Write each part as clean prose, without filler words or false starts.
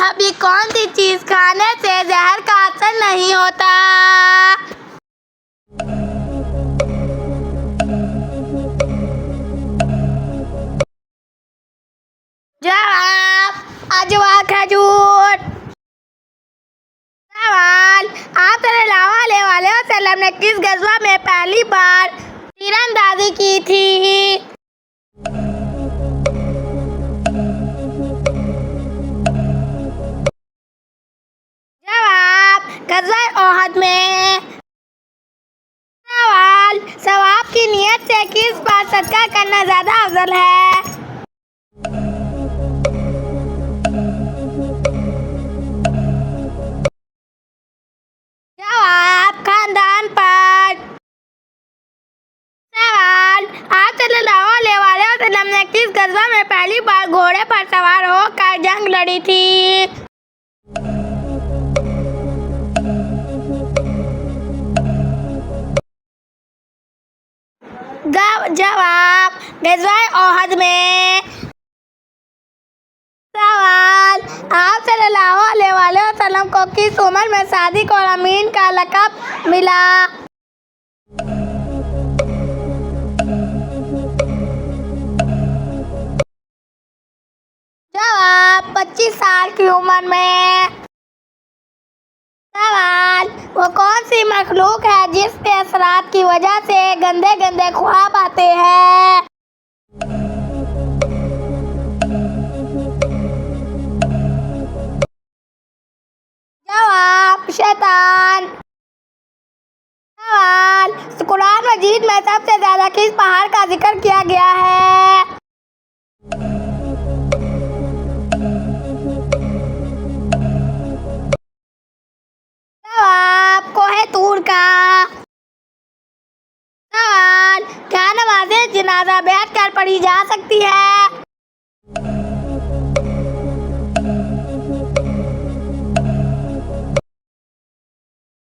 अभी कौन सी चीज खाने से जहर का असर नहीं होता? जवाब अजवा खजूर। सवाल आप सल्लल्लाहु अलैहि वसल्लम ने किस गज़वा में पहली बार तीरंदाजी की थी? जवाब गज़वा ओहद में। सवाल सवाब की नियत से किस बात सदका करना ज्यादा अफजल है? जवाब खानदान पर। सवाल आप सल्लल्लाहु अलैहि वसल्लम ने किस गज़वा में पहली बार घोड़े पर सवार होकर जंग लड़ी थी? जवाब गज़वा ओहद में। सवाल आप सल्लल्लाहु अलैहि वसल्लम को किस उम्र में सादिक और अमीन का लक़ब मिला? जवाब 25 साल की उम्र में। सवाल वो कौन सी मखलूक है जिसके असरात की वजह से गंदे गंदे ख्वाब आते हैं? जवाब शैतान। सवाल कुरान मजीद में सबसे ज्यादा किस पहाड़ का जिक्र किया गया है? जवाब कोहे तूर का। सवाल क्या नमाज़े जनाजा बैठकर पढ़ी जा सकती है?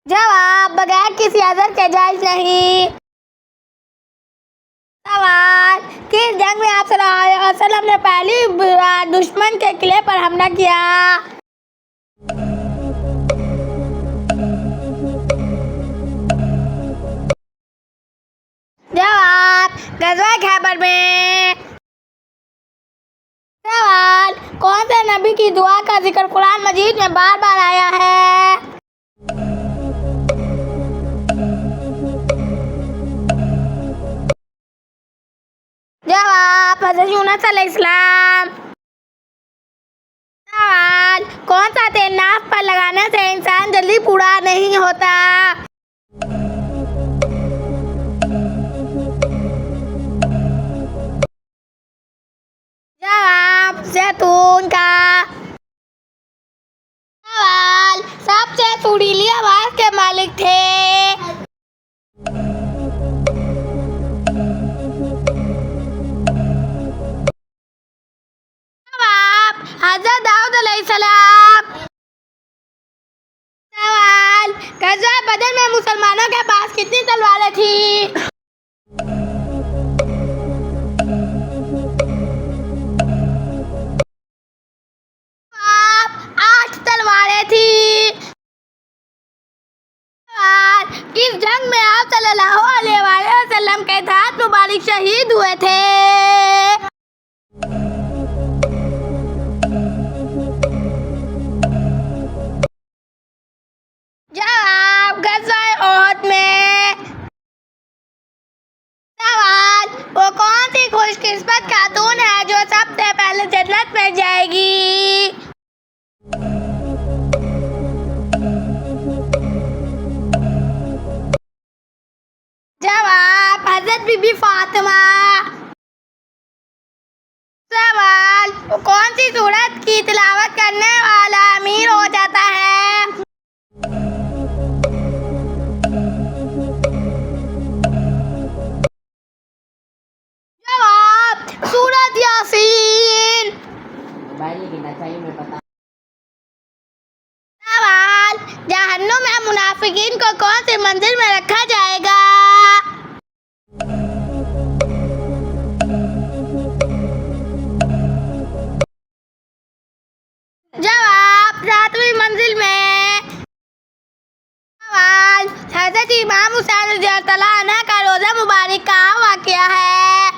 जवाब बगैर किसी अज़र के जायज नहीं। सवाल किस जंग में आप सल्लल्लाहु अलैहि वसल्लम ने पहली बार दुश्मन के किले पर हमला किया? जवाब गज़वा खैबर में। सवाल कौन से नबी की दुआ का जिक्र कुरान मजीद में बार बार आया है? जवाब हज़रत यूनुस अलैहिस्सलाम। सवाल कौन सा तेल नाक पर लगाने से इंसान जल्दी बूढ़ा नहीं होता? जवाब जैतून का। सवाल सबसे सुरीली आवाज के मालिक थे? जवाब हज़रत दाऊद अलैहिस्सलाम। सवाल गज़वा बदर में मुसलमानों के पास कितनी तलवारें थी? किस जंग में आप सल्लल्लाहु अलैहि वसल्लम के दांत मुबारक शहीद हुए थे? जवाब गज़वा ओहद में। सवाल वो कौन सी खुशकिस्मत खातून है जो सबसे पहले जन्नत में जाएगी? जवाब हज़रत बीबी फातिमा। सवाल कौन सी सूरत की तिलावत करने वाला अमीर हो जाता है? जवाब सूरत यासीन। सवाल जहन्नुम में मुनाफिकीन को कौन सी मंजिल में रखा जाएगा? जवाब रज़ियल्लाहु अन्हा का रोज़ा मुबारक कहाँ वाक़या है?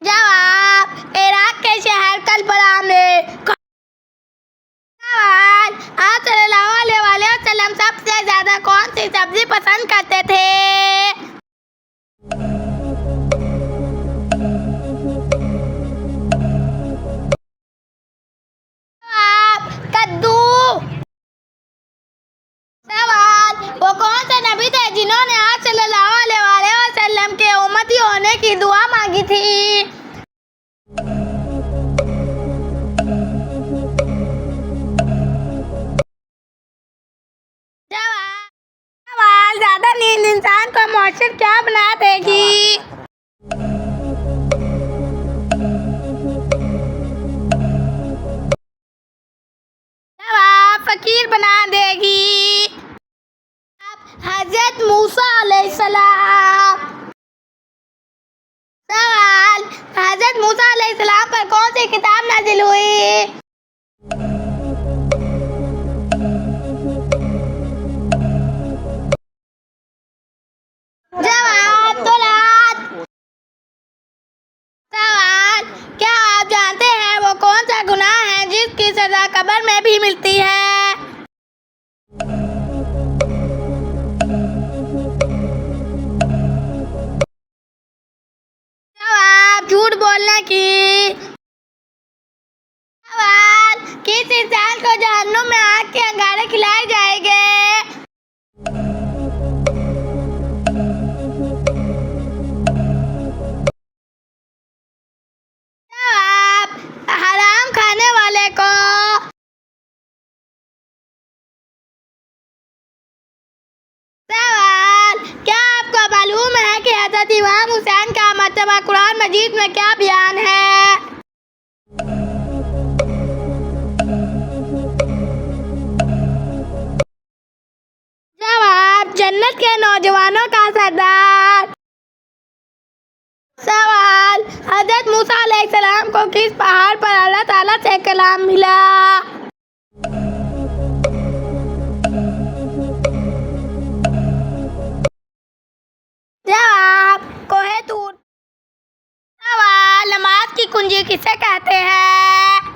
जवाब, इराक के शहर कर्बला में। सवाल, आप सल्लल्लाहु अलैहि वसल्लम सबसे ज्यादा कौन सी सब्जी पसंद करते थे? जवाब, कद्दू। सवाल, वो कौन से नबी थे जिन्होंने आप सल्लल्लाहु अलैहि वसल्लम के उम्मती होने की दुआ मांगी थी? सवाल, ज्यादा नींद इंसान को मुअश्शर क्या बना देगी? जवाब, फकीर बना देगी। हजरत मूसा अलैहिस्सलाम। सवाल, हजरत मूसा अलैहिस्सलाम पर कौन सी किताब नाजिल हुई? जवाब, तौरात। सवाल, क्या आप जानते हैं वो कौन सा गुनाह है जिसकी सजा कब्र में भी मिलती है? जवाब, झूठ बोलने की। सवाल, किस इंसान को जहन्नुम में आग के अंगारे खिलाए जाएंगे? जवाब, हराम खाने वाले को। सवाल, क्या आपको मालूम है कि हज़रत इमाम हुसैन का मर्तबा कुरान मजीद में क्या बयान है? जवाब, जन्नत के नौजवानों का सरदार। सवाल, हज़रत मूसा अलैहिस्सलाम को किस पहाड़ पर अल्लाह ताला से कलाम मिला? जवाब, कोहे तूर। सवाल, नमाज की कुंजी किसे कहते हैं?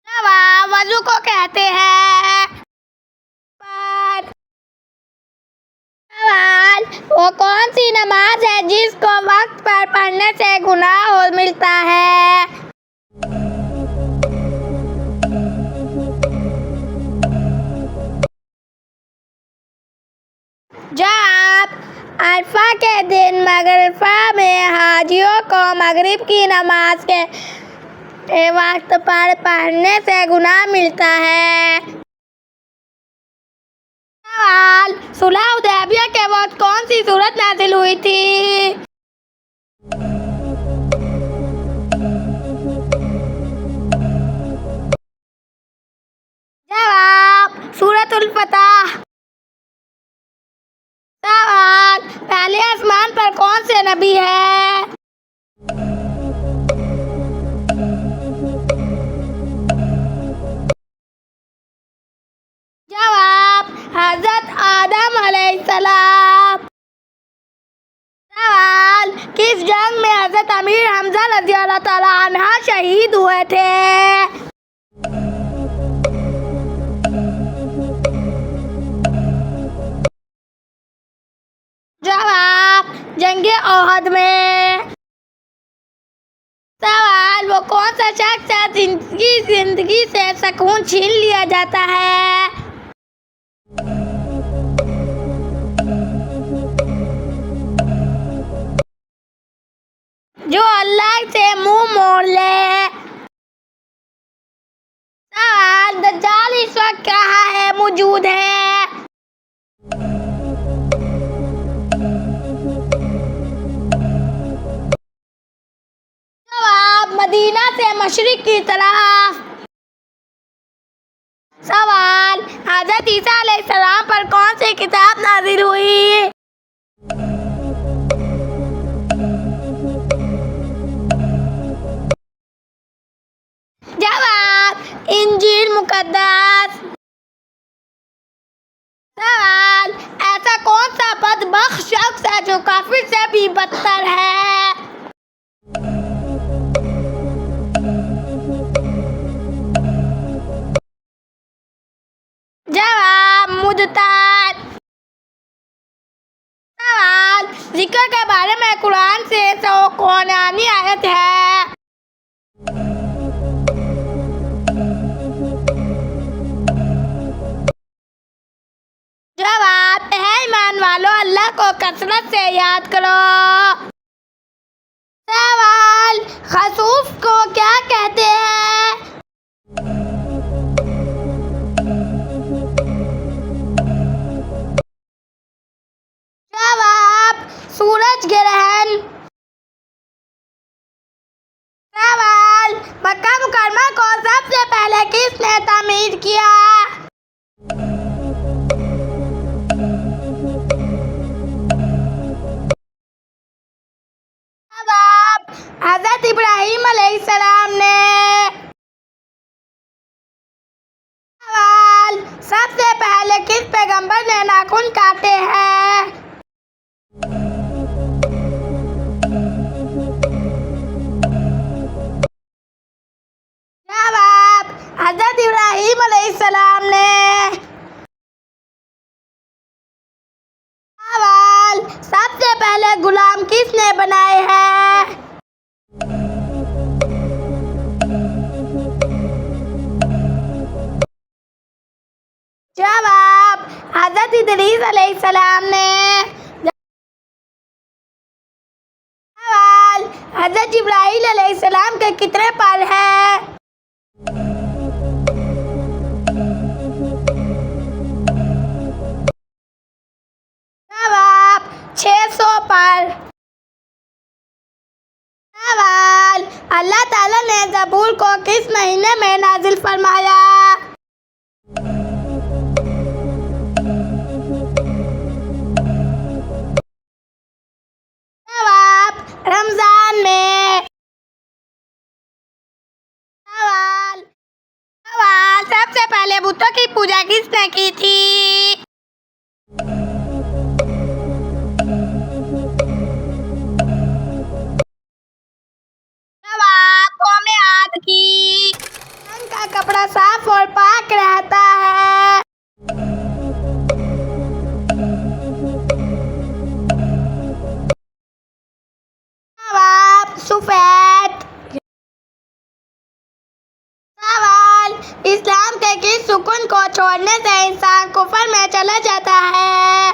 जवाब, वज़ू को कहते हैं। सवाल, वो कौन सी नमाज है जिसको वक्त पर पढ़ने से गुनाह हो मिलता है? जवाब, अरफा के दिन मगरिबा में हाजियों को मगरिब की नमाज के वक्त पर पढ़ने से गुनाह मिलता है। सवाल, सुलह हुदैबिया के वक्त कौन सी सूरत नाजिल हुई थी? जवाब, सूरतुल फतह। सवाल, पहले आसमान पर कौन से नबी है? जवाब, हजरत आदम अलैहिस्सलाम। सवाल, किस जंग में हजरत अमीर हमजा रज़ियल्लाहु अन्हा शहीद हुए थे? जवाब, जंगे ओहद में। सवाल, वो कौन सा शख्स है जिंदगी से सुकून छीन लिया जाता है? जो अल्लाह से मुंह मोड़ ले। सवाल, दज्जाल इस वक्त कहाँ है मौजूद है? जवाब, मदीना से मशरिक की तरफ। सवाल, हज़रत ईसा अलैहिस्सलाम पर कौन सी किताब नाज़िल हुई? बख्श शख्स है जो काफिर से भी बदतर है। जवाब मुद्दत। सवाल जिक्र के बारे में कुरान से कौन आयत है? जवाब है ईमान वालों अल्लाह को कसरत से याद करो। सवाल खसूफ को क्या कहते हैं? जवाब सूरज ग्रहण। सवाल मक्का मुकरमा को सबसे पहले किसने तामीर किया? जवाब हजरत इब्राहिम अलैहिस्सलाम ने। सवाल सबसे पहले किस पैगंबर ने नाखून काटे हैं? जवाब हजरत इब्राहिम अलैहिस्सलाम ने। सवाल सबसे पहले गुलाम किसने बनाए हैं? जवाब हजरत इदरीस अलैहिस्सलाम ने। सवाल हजरत जिब्राइल अलैहिस्सलाम के कितने पर हैं? जवाब 600 पर। सवाल अल्लाह ताला ने ज़बूर को किस महीने में नाजिल फरमाया? जवाब रमजान में। सवाल सबसे पहले बुतों की पूजा किसने की थी? जवाब कौमे आद की। रंग का कपड़ा साफ और पाक रहता है। जवाब सफेद। सवाल इस्लाम के किस रुकन को छोड़ने से इंसान कुफर में चला जाता है?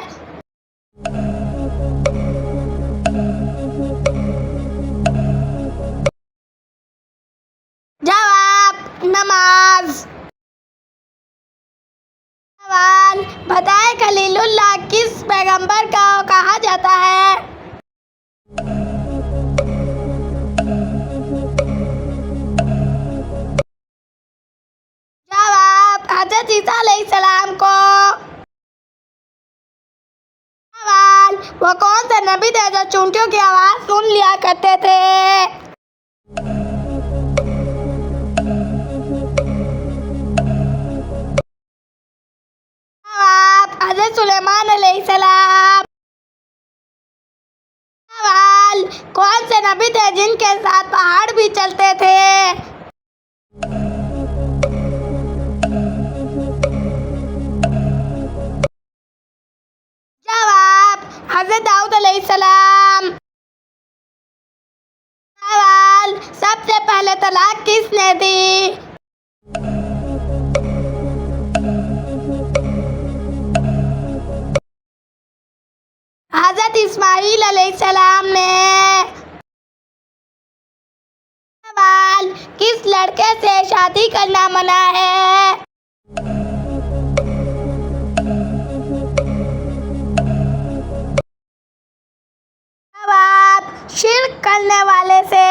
जवाब नमाज। सवाल बताए खलीलुल्लाह किस पैगंबर का कहा जाता है? जवाब हजरत ईसा अलैहिस्सलाम को। सवाल वो कौन से नबी थे जो चूंटियों की आवाज सुन लिया करते थे? जवाब हजरत सुलेमान अलैहिस्सलाम। सवाल कौन से नबी थे जिनके साथ पहाड़ भी चलते थे? जवाब हजरत दाऊद अलैहिस्सलाम। सवाल सबसे पहले तलाक किसने दी? हजरत इस्माइल अलैहिस्सलाम ने। सवाल किस लड़के से शादी करना मना है? जवाब शिर्क करने वाले से।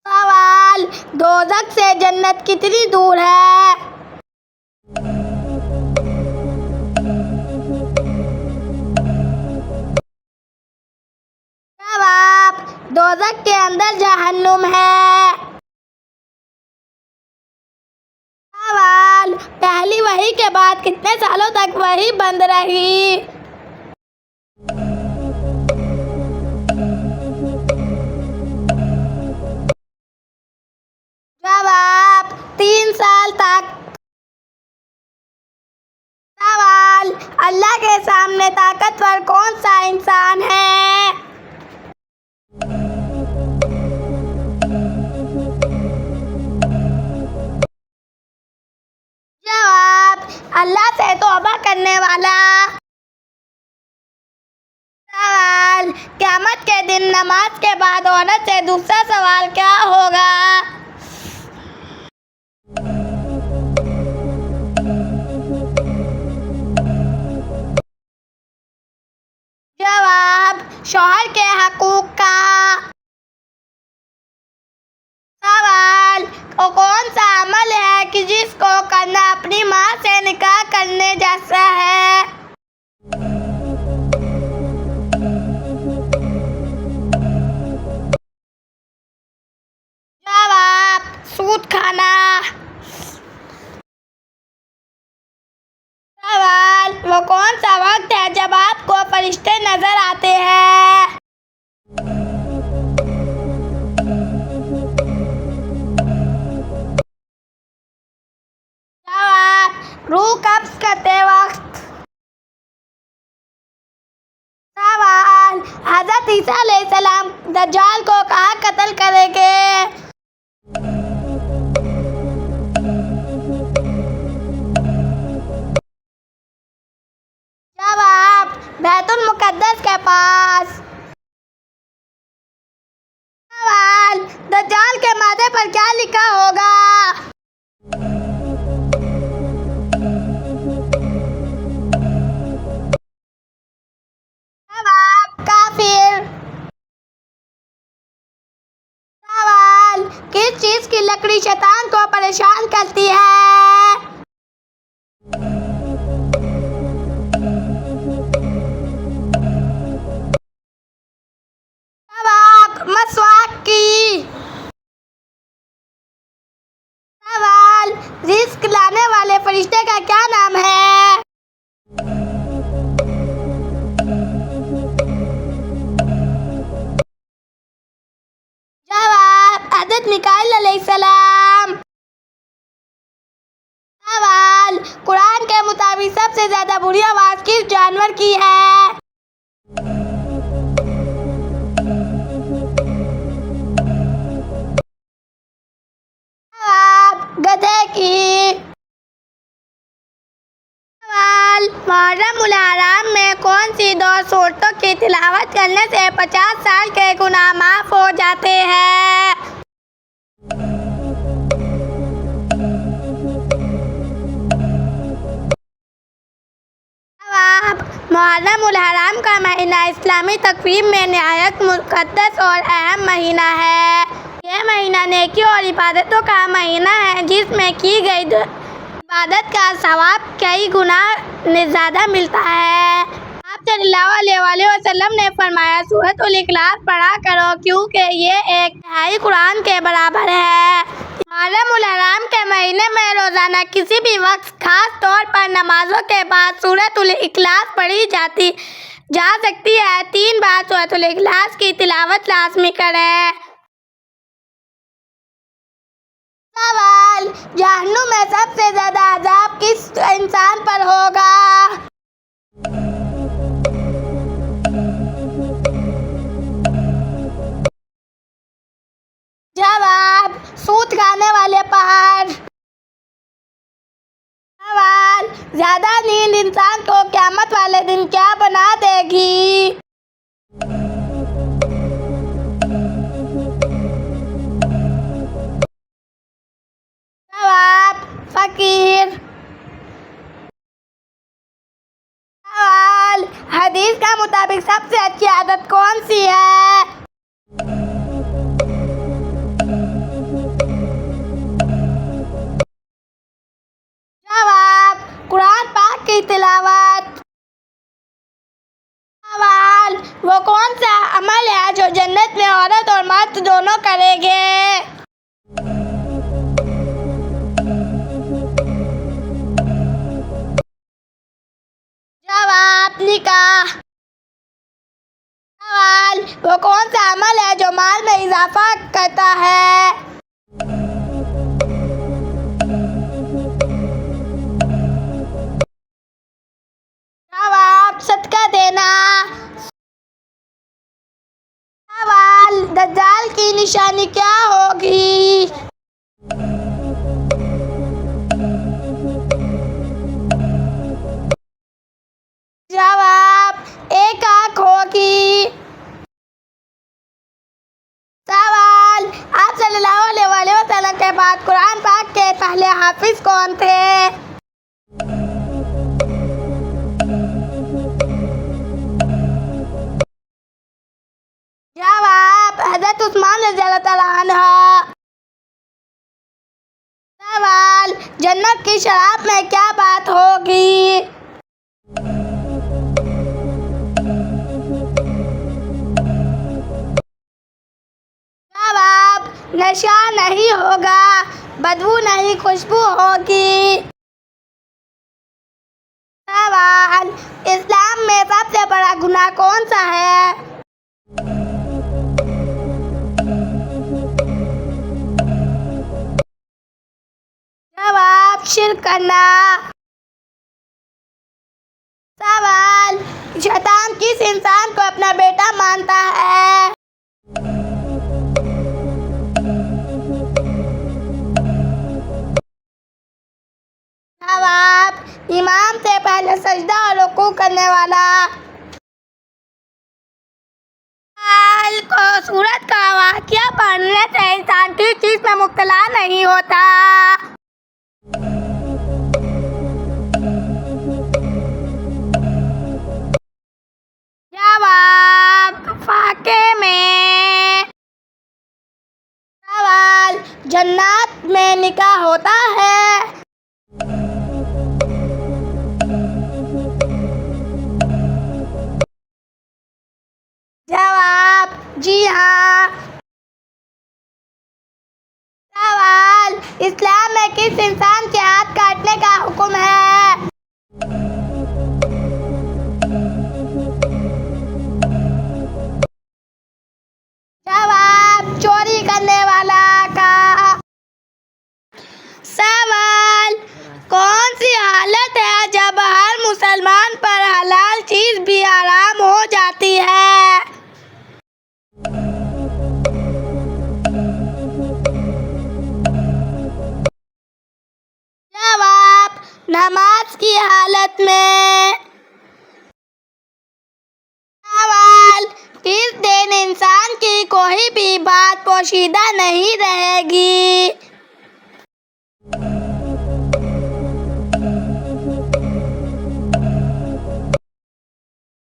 सवाल दोज़ख से जन्नत कितनी दूर है? जवाब दोज़ख के अंदर जहन्नुम है। सवाल सवाल, पहली वही के बाद कितने सालों तक वही बंद रही? जवाब, 3 साल तक। सवाल, अल्लाह के सामने ताकतवर कौन सा इंसान है? जवाब, अल्लाह से तौबा करने वाला। सवाल, क़यामत के दिन नमाज के बाद औरत से दूसरा सवाल क्या होगा? जवाब, शौहर के हकूक़ का। सवाल, वो कौन सा अमल है कि जिसको करना अपनी माँ से निकाह करने जैसा है? जवाब, सूद खाना। सवाल, वो कौन सा वक्त है जब आपको फरिश्ते नजर आते हैं? जवाब, रूह कब्ज़ करते वक्त। सवाल, हज़रत ईसा अलैहिस्सलाम दज्जाल को कहाँ कत्ल करेंगे? जवाब, बैतुल मुक़द्दस के पास। सवाल, दज्जाल के माथे पर क्या लिखा होगा? जवाब, काफिर। सवाल, किस चीज़ की लकड़ी शैतान को परेशान करती है? जवाब, मसवाक की। सवाल, रिस्क लाने वाले फरिश्ते का क्या नाम है? जवाब, हज़रत मिकाईल अलैहिस्सलाम। सवाल, कुरान के मुताबिक सबसे ज्यादा बुरी आवाज किस जानवर की है? जवाब, गधे की। सवाल, मुहर्रमुल हराम में कौन सी 2 सूरतों की तिलावत करने से 50 साल के गुनाह माफ हो जाते हैं? जवाब, मुहर्रमुल हराम का महीना इस्लामी तक़वीम में निहायत मुक़द्दस और अहम महीना है। यह महीना नेकी और इबादतों का महीना है जिसमें की गई इबादत का सवाब कई गुना ज़्यादा मिलता है। आप सल्लल्लाहु अलैहि वसल्लम ने फरमाया, सूरतुल इखलास पढ़ा करो क्योंकि ये 1/3 कुरान के बराबर है। मुहर्रमुल हराम के महीने में रोज़ाना किसी भी वक्त खास तौर पर नमाजों के बाद सूरतुल इखलास पढ़ी जा सकती है। 3 बार सूरतुल इखलास की तिलावत लाज़मी करें। सवाल, जहन्नुम में सबसे ज्यादा अज़ाब किस इंसान पर होगा? जवाब, सूत खाने वाले पहाड़। सवाल, ज्यादा नींद इंसान को क़यामत वाले दिन क्या बना देगी? जवाब, फकीर। सवाल, हदीस का मुताबिक सबसे अच्छी आदत कौन सी है? जवाब, कुरान पाक की तिलावत। सवाल, वो कौन सा अमल है जो जन्नत में औरत और मर्द दोनों करेंगे? इजाफा करता है। जवाब सदका देना। सवाल दज्जाल की निशानी क्या होगी? जवाब एक आंख होगी। सवाल आप सल्लल्लाहु अलैहि वसल्लम के बाद कुरान पाक के पहले हाफिज कौन थे? जवाब हज़रत उस्मान रज़ियल्लाहु तआला अन्हु। सवाल जन्नत की शराब में क्या बात होगी? जवाब नशा नहीं होगा, बदबू नहीं खुशबू होगी। सवाल इस्लाम में सबसे बड़ा गुनाह कौन सा है? जवाब शिर्क करना। सवाल शैतान किस इंसान को अपना बेटा मानता है? जवाब इमाम से पहले सजदा और रुकू करने वाला। सवाल को सूरत का वाक़या पढ़ने से इंसान किस चीज़ में मुब्तला नहीं होता? जवाब फाके में। सवाल जन्नत में निकाह होता है? जवाब जी हाँ। सवाल इस्लाम में किस इंसान के हाथ काटने का हुक्म है? जवाब चोरी करने वाला का। सवाल कौन सी हालत है जब हर मुसलमान पर हलाल चीज भी हराम हो जाती है? जवाब नमाज की हालत में। सवाल किस दिन इंसान की कोई भी बात पोशीदा नहीं रहेगी?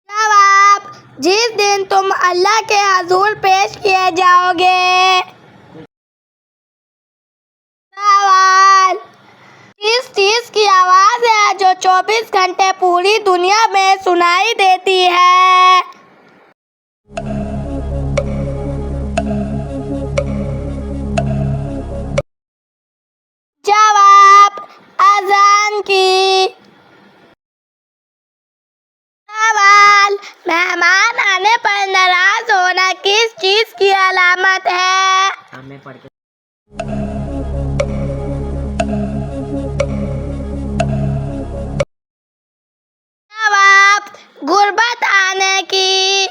जवाब जिस दिन तुम अल्लाह के हजूर पेश किए जाओगे। सवाल किस चीज की आवाज है जो 24 घंटे पूरी दुनिया में सुनाई देती है? जवाब अजान की। सवाल मेहमान आने पर नाराज होना किस चीज की अलामत है? जवाब गुर्बत आने की।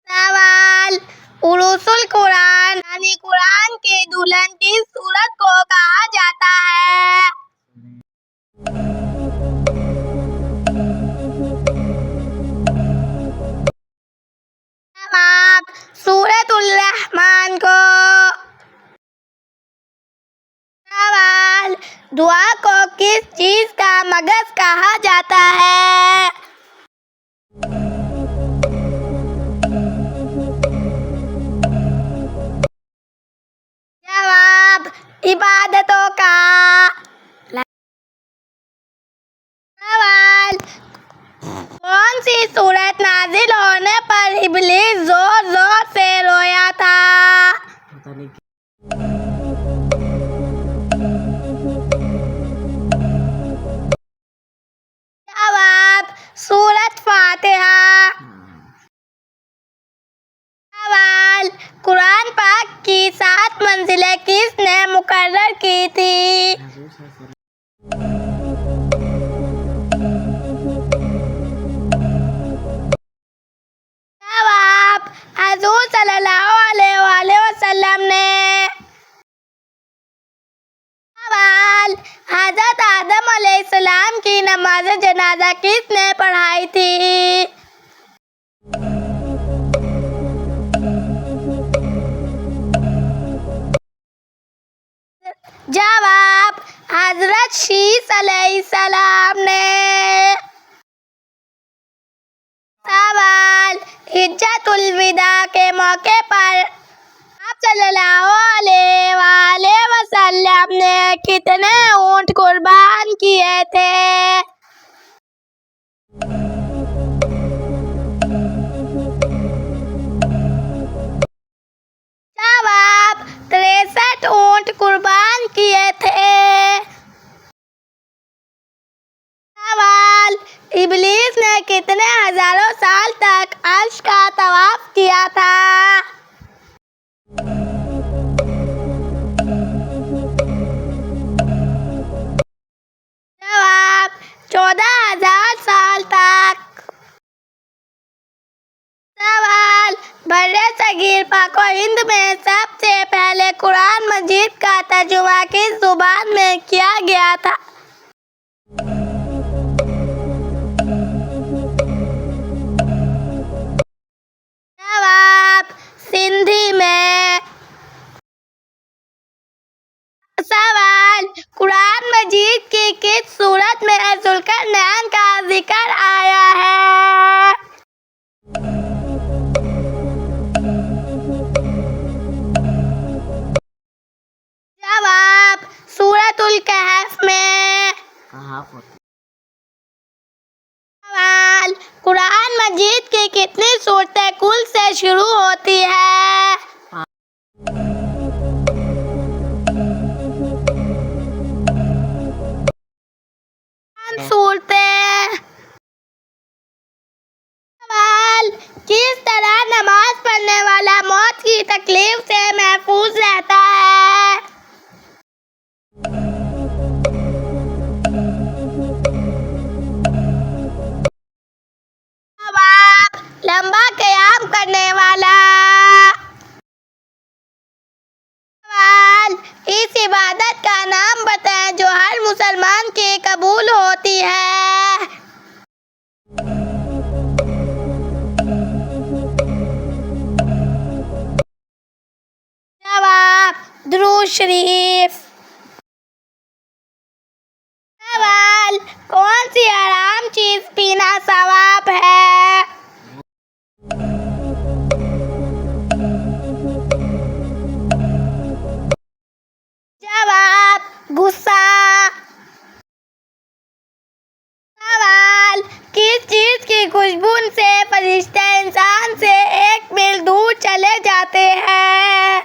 सवाल उरूसुल कुरान यानी कुरान के दुल्हन किस सूरत को कहा जाता है? जवाब सूरतुल रहमान को। सवाल दुआ को किस चीज का मगज कहा जाता है? जवाब इबादतों का। सवाल कौन सी सूरत नाजिल होने पर इब्लीस जोर जोर से रोया था? जवाब सूरत फातिहा। मुकर्रर की थी। जवाब, हुज़ूर सल्लल्लाहु अलैहि वसल्लम ने। सवाल, हज़रत आदम अलैहिस्सलाम की नमाज जनाजा किसने पढ़ाई थी? जवाब, हज़रत शीस अलैहिस्सलाम ने। सवाल, हिज्जतुल विदा के मौके पर आप सल्लल्लाहु अलैहि वसल्लम ने कितने ऊंट कुर्बान किए थे? जवाब, 63 ऊंट कुर्बान किए थे। सवाल, इब्लीस ने कितने हजारों साल तक अर्श का तवाफ किया था? जवाब, 14,000 साल तक। सवाल, बर्रे सगीर पाको हिंद में सबसे पहले कुरान मजीद का तर्जुमा किस जुबान में किया गया था? जवाब, सिंधी में। सवाल, कुरान मजीद की किस सूरत में ज़ुल्करनैन का जिक्र आया है? जवाब, सूरतुल कहफ में। सवाल, कुरान मजीद की कितनी सूरतें कुल से शुरू होती है? सूरतें। सवाल, किस तरह नमाज पढ़ने वाला मौत की तकलीफ से महफूज रहता है? जवाब, लंबा क़याम करने वाला। सवाल, इस इबादत का नाम बताएं जो हर मुसलमान की कबूल होती है। जवाब, दुरूद शरीफ। सवाल, कौन सी हराम चीज पीना सवाब है? जवाब, गुस्सा। सवाल, किस चीज की खुशबू से फरिश्ते इंसान से 1 मील दूर चले जाते हैं?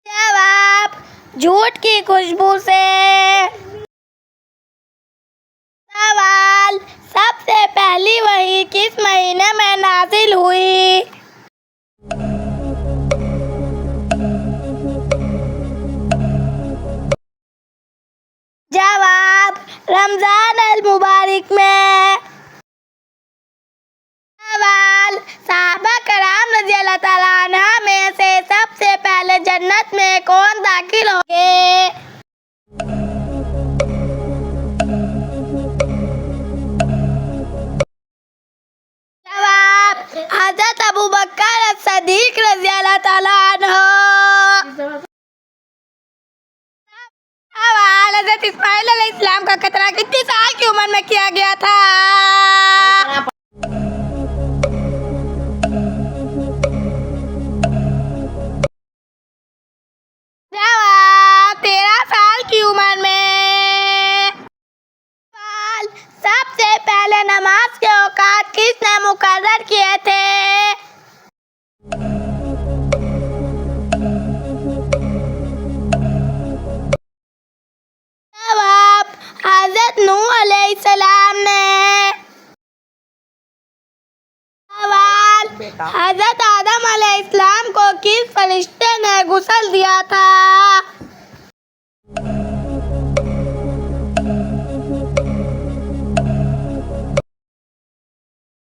जवाब, झूठ की खुशबू से। सवाल, सबसे पहली वही किस महीने में नाजिल हुई? जवाब, रमजान अल मुबारक में। सवाल, सहाबा कराम रज़ी अल्लाह ताला अन्हा में से सबसे पहले जन्नत में कौन दाखिल होंगे? जवाब, हज़रत अबू बकर as-सिद्दीक़ रज़ी अल्लाह ताला अन्हु। सवाल, हज़रत इस्माइल अलैहिस्सलाम का खतना कितनी साल की उम्र में किया गया था? जवाब, 13 साल की उम्र में। सवाल, सबसे पहले नमाज के औकात किसने मुकर्रर किए थे? जवाब, हज़रत नूह अलैहिस्सलाम ने। अलैहिस्सलाम को किस फरिश्ते ने गुस्ल दिया था?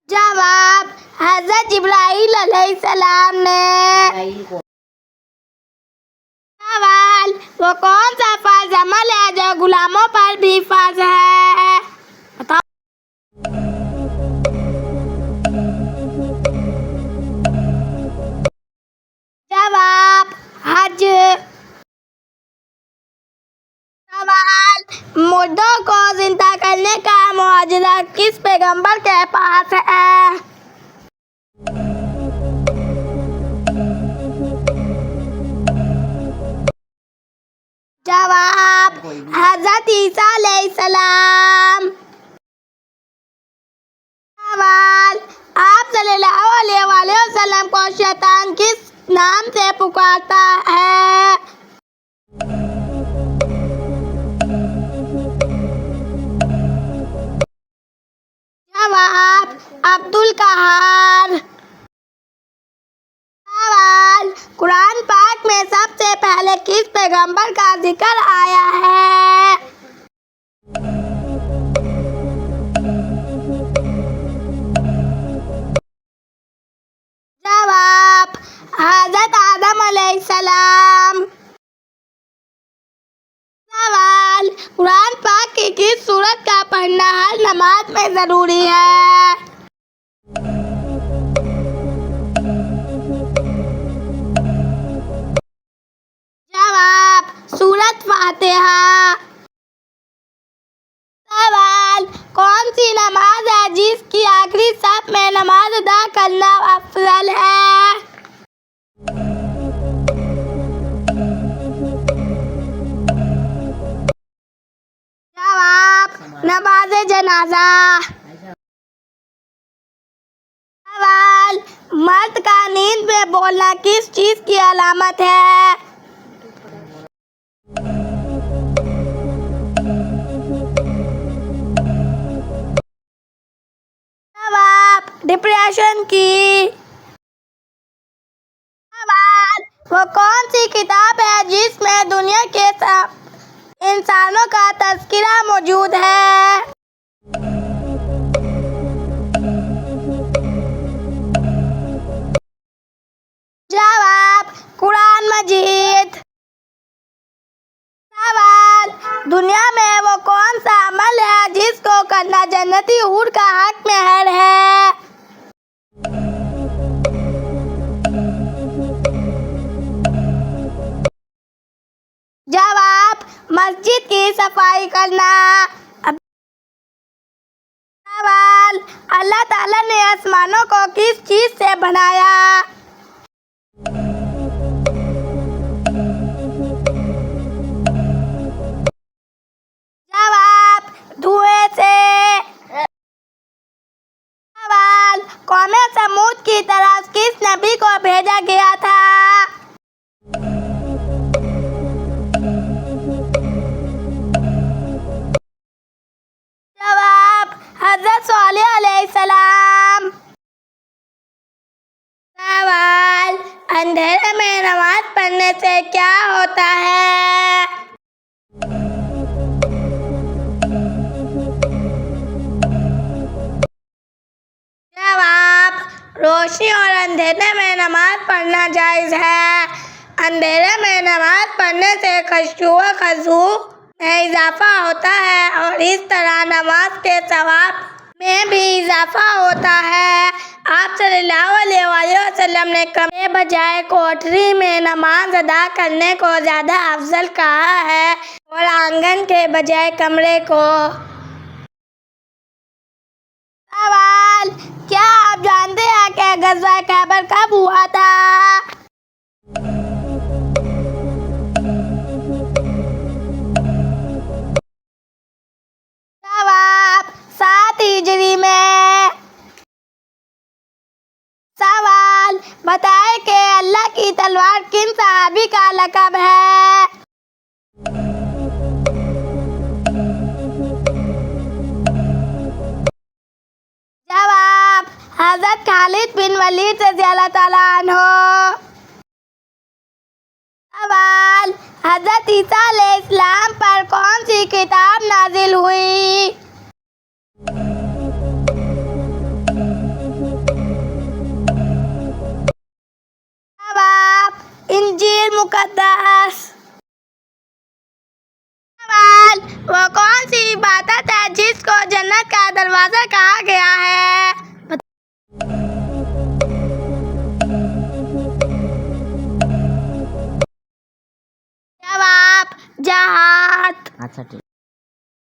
जवाब, हज़रत जिब्राइल अलैहिस्सलाम ने। सवाल, वो कौन सा फर्ज अमल है जो गुलामों पर भी फर्ज है? बताओ। जवाब, हज। सवाल, मुर्दों को जिंदा करने का मुआजिज़ा किस पैगंबर के पास है? जवाब, हज़रत ईसा अलैहिस्सलाम। सवाल, आप सल्लल्लाहु अलैहि वसल्लम को शैतान किस नाम से पुकारता है? जवाब, अब्दुल कहार। सवाल, कुरान पाक में सबसे पहले किस पैगंबर का जिक्र आया है? जवाब, हज़रत आदम अलैहिस्सलाम। सवाल, कुरान पाक की किस सूरत का पढ़ना हर नमाज में जरूरी है? जवाब, सूरत फातिहा। सवाल, कौन सी नमाज है जिसकी आखिरी सफ में नमाज अदा करना अफजल है? जवाब, नमाज जनाजा। सवाल, मर्द का नींद में बोलना किस चीज की अलामत है? जवाब, डिप्रेशन की। सवाल, वो कौन सी किताब है जिसमें दुनिया के इंसानों का तज़किरा मौजूद है? जवाब, कुरान मजीद। सवाल, दुनिया में वो कौन सा अमल है जिसको करना जन्नती हूर का हक महर है? जवाब, मस्जिद की सफाई करना। सवाल, अल्लाह ताला ने आसमानों को किस चीज से बनाया? जवाब, धुएं से। सवाल, कौमे समूद की तरफ किस नबी को भेजा गया था? जवाब, हज़रत सालेह अलैहिस्सलाम। सवाल, अंधेरे में नमाज पढ़ने से क्या होता है? जवाब, रोशनी और अंधेरे में नमाज पढ़ना जायज़ है। अंधेरे में नमाज पढ़ने से खुशू व खशू में इजाफा होता है और इस तरह नमाज के सवाब में भी इजाफा होता है। आप सल्लल्लाहु अलैहि वसल्लम ने कमरे बजाय कोठरी में नमाज अदा करने को ज़्यादा अफजल कहा है और आंगन के बजाय कमरे को। सवाल, क्या आप जानते हैं कि ग़ज़वा खैबर कब हुआ था? जवाब, 7 हिजरी में। सवाल, बताएं कि अल्लाह की तलवार किन सहाबी का लक़ब है? जवाब, हज़रत खालिद बिन वलीद रज़ियल्लाहु ताला अन्हु। ईसा अलैहिस्सलाम पर कौन सी किताब नाजिल हुई? जवाब, इंजील मुकद्दस। सवाल, वो कौन सी इबादत है जिसको जन्नत का दरवाजा कहा गया है? जवाब, जहाद। अच्छा ठीक।